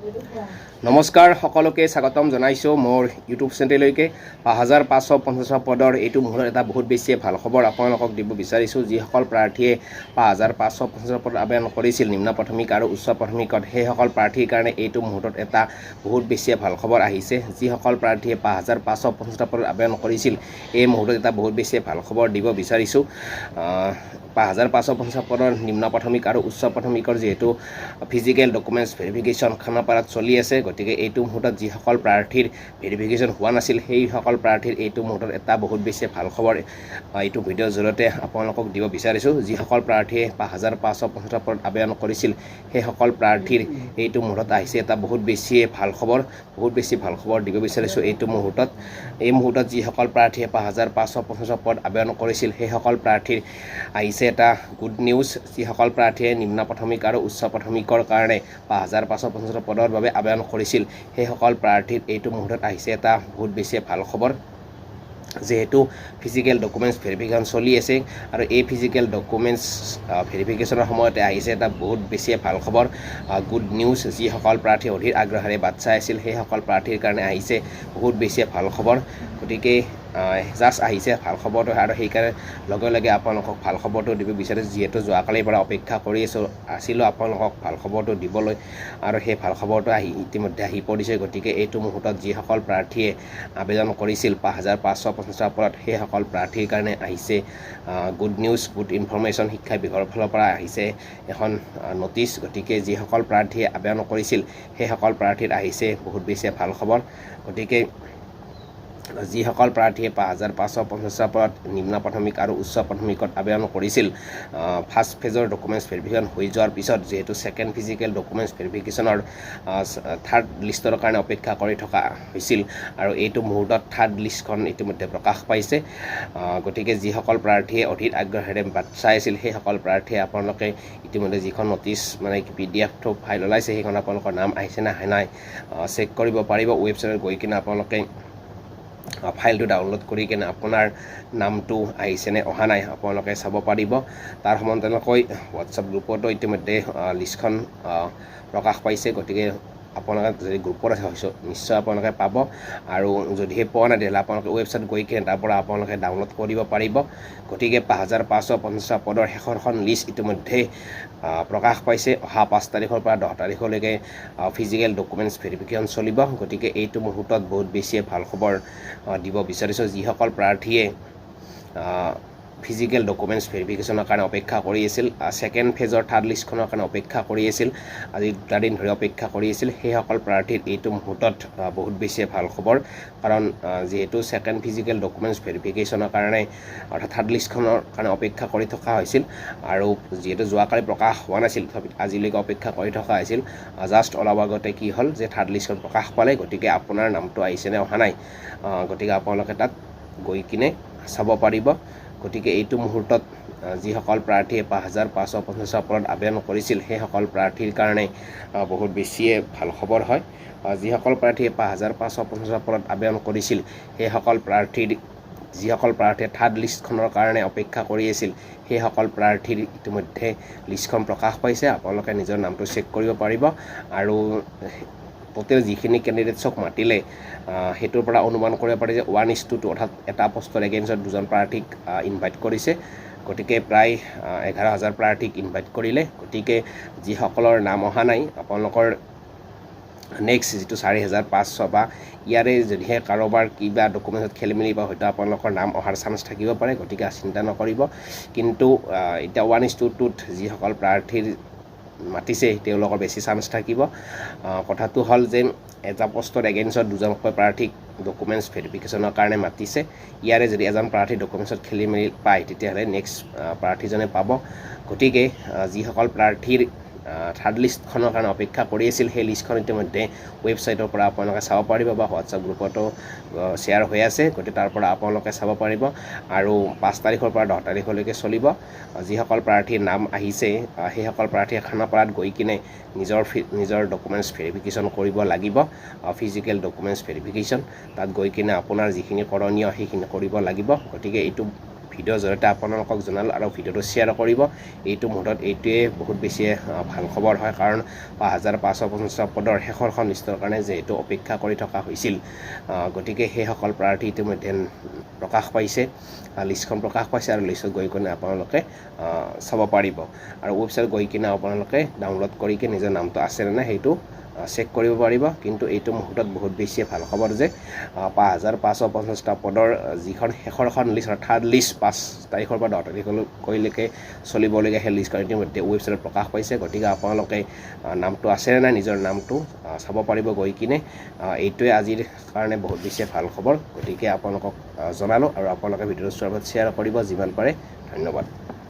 নমস্কাৰ সকলোকে স্বাগতম জনাইছোঁ মোৰ ইউটিউব চেনেললৈকে 5550 পদৰ এইটো মুহূৰ্তত এটা বহুত বেছি ভাল খবৰ আপোনালোকক দিব বিচাৰিছোঁ। যিসকল প্ৰাৰ্থীয়ে 5550 পদত আবেদন কৰিছিল নিম্ন প্ৰাথমিক আৰু উচ্চ প্ৰাথমিকত সেইসকল প্ৰাৰ্থীৰ কাৰণে এইটো মুহূৰ্তত এটা বহুত বেছি ভাল খবৰ আহিছে। যিসকল প্ৰাৰ্থীয়ে 5550 পদত আবেদন কৰিছিল এই মুহূৰ্তত এটা বহুত বেছি ভাল খবৰ দিব বিচাৰিছোঁ। 5550 পদৰ নিম্ন প্ৰাথমিক আৰু উচ্চ প্ৰাথমিকৰ যিহেতু ফিজিকেল ডকুমেণ্টছ ভেৰিফিকেশ্যন খানাপাৰাত চলি আছে, গতিকে এইটো মুহূৰ্তত যিসকল প্ৰাৰ্থীৰ ভেৰিফিকেশ্যন হোৱা নাছিল সেইসকল প্ৰাৰ্থীৰ এইটো মুহূৰ্তত এটা বহুত বেছি ভাল খবৰ এইটো ভিডিঅ'ৰ জৰিয়তে আপোনালোকক দিব বিচাৰিছোঁ। যিসকল প্ৰাৰ্থীয়ে 5550 পদত আবেদন কৰিছিল সেইসকল প্ৰাৰ্থীৰ এইটো মুহূৰ্তত আহিছে এটা বহুত বেছি ভাল খবৰ দিব বিচাৰিছোঁ। এই মুহূৰ্তত যিসকল প্ৰাৰ্থীয়ে 5550 পদত আবেদন কৰিছিল সেইসকল প্ৰাৰ্থীৰ আহিছে এটা গুড নিউজ। যিসকল প্ৰাৰ্থীয়ে নিম্ন প্ৰাথমিক আৰু উচ্চ প্ৰাথমিকৰ কাৰণে 5550 পদৰ বাবে আবেদন কৰিছিল সেইসকল প্ৰাৰ্থীৰ এইটো মুহূৰ্তত আহিছে এটা বহুত বেছি ভাল খবৰ। যেহেতু ফিজিকেল ডকুমেণ্টছ ভেৰিফিকেশ্যন চলি আছে আৰু এই ফিজিকেল ডকুমেণ্টছ ভেৰিফিকেশ্যনৰ সময়তে আহিছে এটা বহুত বেছি ভাল খবৰ, গুড নিউজ। যিসকল প্ৰাৰ্থী অধীৰ আগ্ৰহেৰে বাট চাই আছিল সেইসকল প্ৰাৰ্থীৰ কাৰণে আহিছে বহুত বেছি ভাল খবৰ। গতিকে জাষ্ট আহিছে ভাল খবৰটো আৰু সেইকাৰণে লগে লগে আপোনালোকক ভাল খবৰটো দিব বিচাৰিছোঁ। যিহেতু যোৱাকালিৰ পৰা অপেক্ষা কৰি আছিলোঁ আপোনালোকক ভাল খবৰটো দিবলৈ আৰু সেই ভাল খবৰটো ইতিমধ্যে আহি পৰিছে। গতিকে এইটো মুহূৰ্তত যিসকল প্ৰাৰ্থীয়ে আবেদন কৰিছিল 5550 পদত সেইসকল প্ৰাৰ্থীৰ কাৰণে আহিছে গুড নিউজ, গুড ইনফৰমেশ্যন। শিক্ষা বিভাগৰ ফালৰ পৰা আহিছে এখন নটিচ। গতিকে যিসকল প্ৰাৰ্থীয়ে আবেদন কৰিছিল সেইসকল প্ৰাৰ্থীৰ আহিছে বহুত বেছি ভাল খবৰ। গতিকে যিসকল প্ৰাৰ্থীয়ে 5550 পদত নিম্ন প্ৰাথমিক আৰু উচ্চ প্ৰাথমিকত আবেদন কৰিছিল ফাৰ্ষ্ট ফেজৰ ডকুমেণ্টছ ভেৰিফিকেশ্যন হৈ যোৱাৰ পিছত যিহেতু ছেকেণ্ড ফিজিকেল ডকুমেণ্টছ ভেৰিফিকেশ্যনৰ থাৰ্ড লিষ্টৰ কাৰণে অপেক্ষা কৰি থকা হৈছিল আৰু এইটো মুহূৰ্তত থাৰ্ড লিষ্টখন ইতিমধ্যে প্ৰকাশ পাইছে। গতিকে যিসকল প্ৰাৰ্থীয়ে অধীৰ আগ্ৰহেৰে বাট চাই আছিল সেইসকল প্ৰাৰ্থীয়ে আপোনালোকে ইতিমধ্যে যিখন নটিচ PDF ফাইল ওলাইছে সেইখন আপোনালোকৰ নাম আহিছে নে আহা নাই চেক কৰিব পাৰিব। ৱেবছাইটত গৈ কিনে আপোনালোকে ফাইলটো ডাউনলোড কৰি কিনে আপোনাৰ নামটো আহিছে নে অহা নাই আপোনালোকে চাব পাৰিব। তাৰ সমান্তৰালকৈ হোৱাটছআপ গ্ৰুপতো ইতিমধ্যে লিষ্টখন প্ৰকাশ পাইছে। গতিকে আপোনালোকে যদি গ্ৰুপত আছে নিশ্চয় আপোনালোকে পাব আৰু যদিহে পোৱা নাই তেতিয়াহ'লে আপোনালোকে ৱেবছাইট গৈ কিনে তাৰ পৰা আপোনালোকে ডাউনলোড কৰিব পাৰিব। গতিকে 5550 পদৰ শেষৰখন লিষ্ট ইতিমধ্যে প্ৰকাশ পাইছে। অহা 5 তাৰিখৰ পৰা 10 তাৰিখলৈকে ফিজিকেল ডকুমেণ্টছ ভেৰিফিকেশ্যন চলিব। গতিকে এইটো মুহূৰ্তত বহুত বেছি ভাল খবৰ দিব বিচাৰিছোঁ। যিসকল প্ৰাৰ্থীয়ে ফিজিকেল ডকুমেণ্টছ ভেৰিফিকেশ্যনৰ কাৰণে অপেক্ষা কৰি আছিল, ছেকেণ্ড ফেজৰ থাৰ্ড লিষ্টখনৰ কাৰণে অপেক্ষা কৰি আছিল, আজি 2 দিন ধৰি অপেক্ষা কৰি আছিল, সেইসকল প্ৰাৰ্থীৰ এইটো মুহূৰ্তত বহুত বেছি ভাল খবৰ। কাৰণ যিহেতু ছেকেণ্ড ফিজিকেল ডকুমেণ্টছ ভেৰিফিকেশ্যনৰ কাৰণে অৰ্থাৎ থাৰ্ড লিষ্টখনৰ কাৰণে অপেক্ষা কৰি থকা হৈছিল আৰু যিহেতু যোৱাকালি প্ৰকাশ হোৱা নাছিল আজিলৈকে অপেক্ষা কৰি থকা হৈছিল। জাষ্ট অলপ আগতে কি হ'ল যে থাৰ্ড লিষ্টখন প্ৰকাশ পালে। গতিকে আপোনাৰ নামটো আহিছে নে অহা নাই গতিকে আপোনালোকে তাত গৈ কিনে চাব পাৰিব। গতিকে এইটো মুহূৰ্তত যিসকল প্ৰাৰ্থীয়ে 5550 পদত আবেদন কৰিছিল সেইসকল প্ৰাৰ্থীৰ কাৰণে বহুত বেছিয়ে ভাল খবৰ হয়। যিসকল প্ৰাৰ্থীয়ে 5550 পদত আবেদন কৰিছিল সেইসকল যিসকল প্ৰাৰ্থীয়ে থাৰ্ড লিষ্টখনৰ কাৰণে অপেক্ষা কৰি আছিল সেইসকল প্ৰাৰ্থীৰ ইতিমধ্যে লিষ্টখন প্ৰকাশ পাইছে। আপোনালোকে নিজৰ নামটো চেক কৰিব পাৰিব আৰু টোটেল যিখিনি কেণ্ডিডেটছক মাতিলে সেইটোৰ পৰা অনুমান কৰিব পাৰি যে 1:2 অৰ্থাৎ এটা পষ্টৰ এগেইনষ্টত 2জন প্ৰাৰ্থীক ইনভাইট কৰিছে। গতিকে প্ৰায় 11,000 প্ৰাৰ্থীক ইনভাইট কৰিলে। গতিকে যিসকলৰ নাম অহা নাই আপোনালোকৰ নেক্সট যিটো 4,500 বা ইয়াৰে যদিহে কাৰোবাৰ কিবা ডকুমেণ্টছত খেলিমেলি বা হয়তো আপোনালোকৰ নাম অহাৰ চান্স থাকিব পাৰে। গতিকে চিন্তা নকৰিব। কিন্তু এতিয়া 1:2ত যিসকল প্ৰাৰ্থীৰ মাতিছে তেওঁলোকৰ বেছি চান্স থাকিব। কথাটো হ'ল যে এটা পষ্টৰ এগেইনষ্টত 2জনকৈ প্ৰাৰ্থীক ডকুমেণ্টছ ভেৰিফিকেশ্যনৰ কাৰণে মাতিছে। ইয়াৰে যদি এজন প্ৰাৰ্থী ডকুমেণ্টছত খেলি মেলি পায় তেতিয়াহ'লে নেক্সট প্ৰাৰ্থীজনে পাব। গতিকে যিসকল প্ৰাৰ্থীৰ থাৰ্ড লিষ্টখনৰ কাৰণে অপেক্ষা কৰি আছিল সেই লিষ্টখন ইতিমধ্যে ৱেবছাইটৰ পৰা আপোনালোকে চাব পাৰিব বা হোৱাটছআপ গ্ৰুপতো শ্বেয়াৰ হৈ আছে। গতিকে তাৰ পৰা আপোনালোকে চাব পাৰিব আৰু 5 তাৰিখৰ পৰা 10 তাৰিখলৈকে চলিব। যিসকল প্ৰাৰ্থীৰ নাম আহিছে সেইসকল প্ৰাৰ্থীয়ে খানাপাৰাত গৈ কিনে নিজৰ ডকুমেণ্টছ ভেৰিফিকেশ্যন কৰিব লাগিব। ফিজিকেল ডকুমেণ্টছ ভেৰিফিকেশ্যন তাত গৈ কিনে আপোনাৰ যিখিনি কৰণীয় সেইখিনি কৰিব লাগিব। গতিকে এইটো ভিডিঅ'ৰ জৰিয়তে আপোনালোকক জনালোঁ আৰু ভিডিঅ'টো শ্বেয়াৰ কৰিব। এইটো মুহূৰ্তত এইটোৱে বহুত বেছি ভাল খবৰ হয়, কাৰণ 5550 পদৰ শেষৰখন লিষ্টৰ কাৰণে যিহেতু অপেক্ষা কৰি থকা হৈছিল, গতিকে সেইসকল প্ৰাৰ্থী ইতিমধ্যে প্ৰকাশ পাইছে, লিষ্টখন প্ৰকাশ পাইছে আৰু লিষ্টত গৈ কিনে আপোনালোকে চাব পাৰিব আৰু ৱেবছাইট গৈ কিনে আপোনালোকে ডাউনলোড কৰি কিনে নিজৰ নামটো আছে নে নাই সেইটো চেক কৰিব পাৰিব। কিন্তু এইটো মুহূৰ্তত বহুত বেছি ভাল খবৰ যে 5550টা পদৰ যিখন শেষৰখন লিষ্ট থাৰ্ড লিষ্ট 5 তাৰিখৰ পৰা 10 তাৰিখলৈকে চলিবলগীয়া সেই লিষ্টখন ইতিমধ্যে ৱেবছাইটত প্ৰকাশ পাইছে। গতিকে আপোনালোকে নামটো আছে নে নাই নিজৰ নামটো চাব পাৰিব গৈ কিনে। এইটোৱে আজিৰ কাৰণে বহুত বেছি ভাল খবৰ, গতিকে আপোনালোকক জনালোঁ আৰু আপোনালোকে ভিডিঅ'টো শ্বেয়াৰ কৰিব যিমান পাৰে। ধন্যবাদ।